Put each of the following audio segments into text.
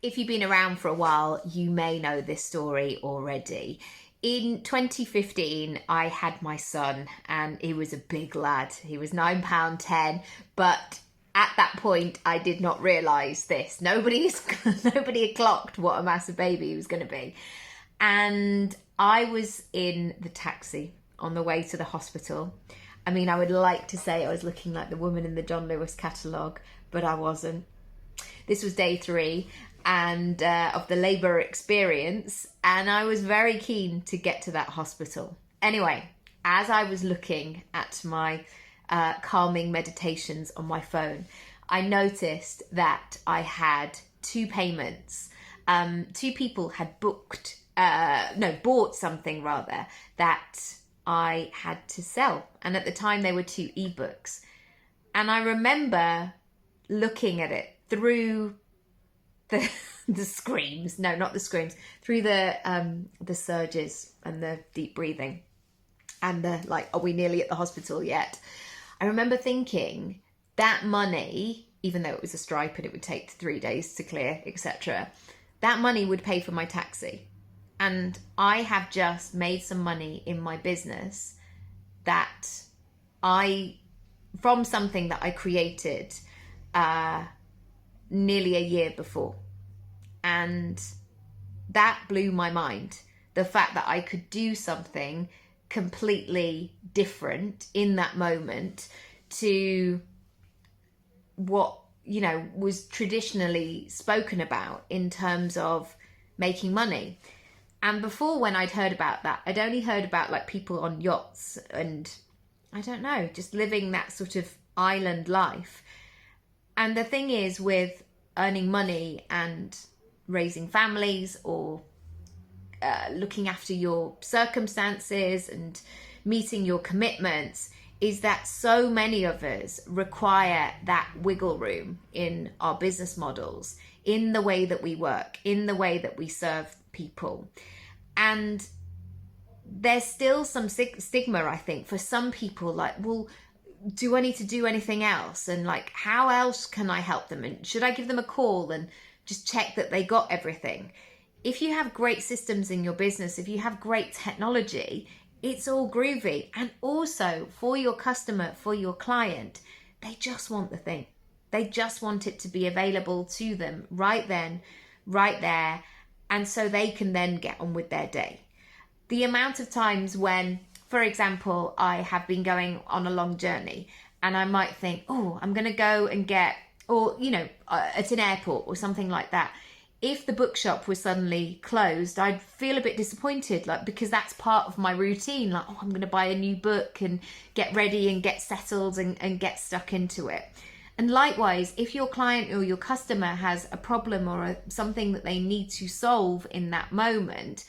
if you've been around for a while, you may know this story already. In 2015, I had my son, and he was a big lad. He was £9.10, but at that point, I did not realise this. Nobody had clocked what a massive baby he was going to be. And I was in the taxi on the way to the hospital. I mean, I would like to say I was looking like the woman in the John Lewis catalogue, but I wasn't. This was day 3 and of the labour experience, and I was very keen to get to that hospital. Anyway, as I was looking at my calming meditations on my phone, I noticed that I had 2 payments. 2 people had bought something rather that I had to sell. And at the time they were 2 ebooks. And I remember looking at it through the screams, no, not the screams, through the surges and the deep breathing and the like, are we nearly at the hospital yet? I remember thinking that money, even though it was a stripe and it would take 3 days to clear, etc., that money would pay for my taxi. And I have just made some money in my business that from something that I created nearly a year before. And that blew my mind. The fact that I could do something completely different in that moment to what, was traditionally spoken about in terms of making money. And before, when I'd heard about that, I'd only heard about like people on yachts and I don't know, just living that sort of island life. And the thing is, with earning money and raising families or looking after your circumstances and meeting your commitments, is that so many of us require that wiggle room in our business models, in the way that we work, in the way that we serve people. And there's still some stigma, I think, for some people, like, well, do I need to do anything else? And like, how else can I help them? And should I give them a call and just check that they got everything? If you have great systems in your business, if you have great technology, it's all groovy. And also for your customer, for your client, they just want the thing. They just want it to be available to them right then, right there. And so they can then get on with their day. The amount of times when, for example, I have been going on a long journey and I might think, oh, I'm going to go and get, or, at an airport or something like that. If the bookshop was suddenly closed, I'd feel a bit disappointed, like, because that's part of my routine. Like, oh, I'm going to buy a new book and get ready and get settled and get stuck into it. And likewise, if your client or your customer has a problem or something that they need to solve in that moment,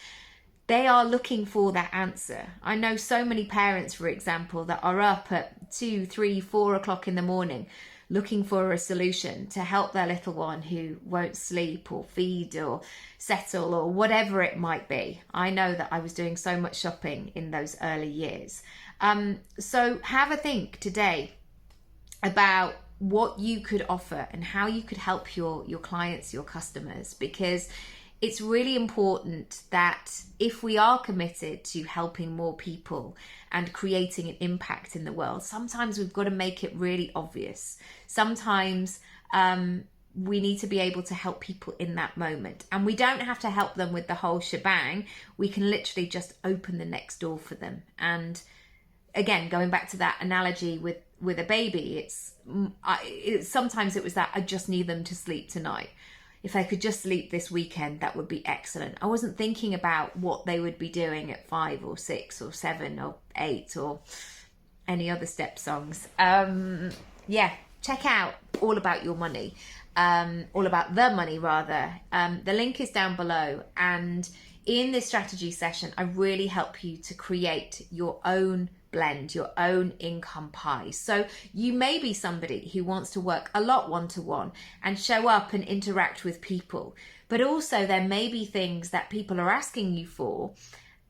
they are looking for that answer. I know so many parents, for example, that are up at 2, 3, 4 o'clock in the morning looking for a solution to help their little one who won't sleep or feed or settle or whatever it might be. I know that I was doing so much shopping in those early years. So have a think today about what you could offer and how you could help your clients, your customers, because it's really important that if we are committed to helping more people and creating an impact in the world, sometimes we've got to make it really obvious. Sometimes we need to be able to help people in that moment. And we don't have to help them with the whole shebang. We can literally just open the next door for them. And again, going back to that analogy with a baby, sometimes it was that I just need them to sleep tonight. If they could just sleep this weekend, that would be excellent. I wasn't thinking about what they would be doing at 5 or 6 or 7 or 8 or any other step songs. Check out All About Your Money, All About the Money rather. The link is down below. And in this strategy session, I really help you to create your own blend, your own income pie. So you may be somebody who wants to work a lot one-to-one and show up and interact with people, but also there may be things that people are asking you for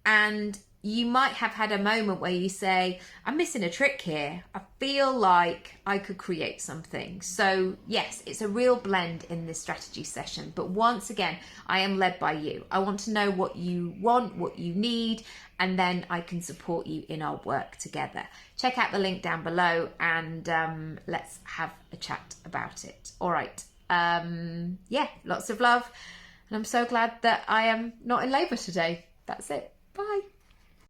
and you might have had a moment where you say, I'm missing a trick here. I feel like I could create something. So yes, it's a real blend in this strategy session. But once again, I am led by you. I want to know what you want, what you need, and then I can support you in our work together. Check out the link down below and let's have a chat about it. All right. Yeah, lots of love. And I'm so glad that I am not in labour today. That's it. Bye.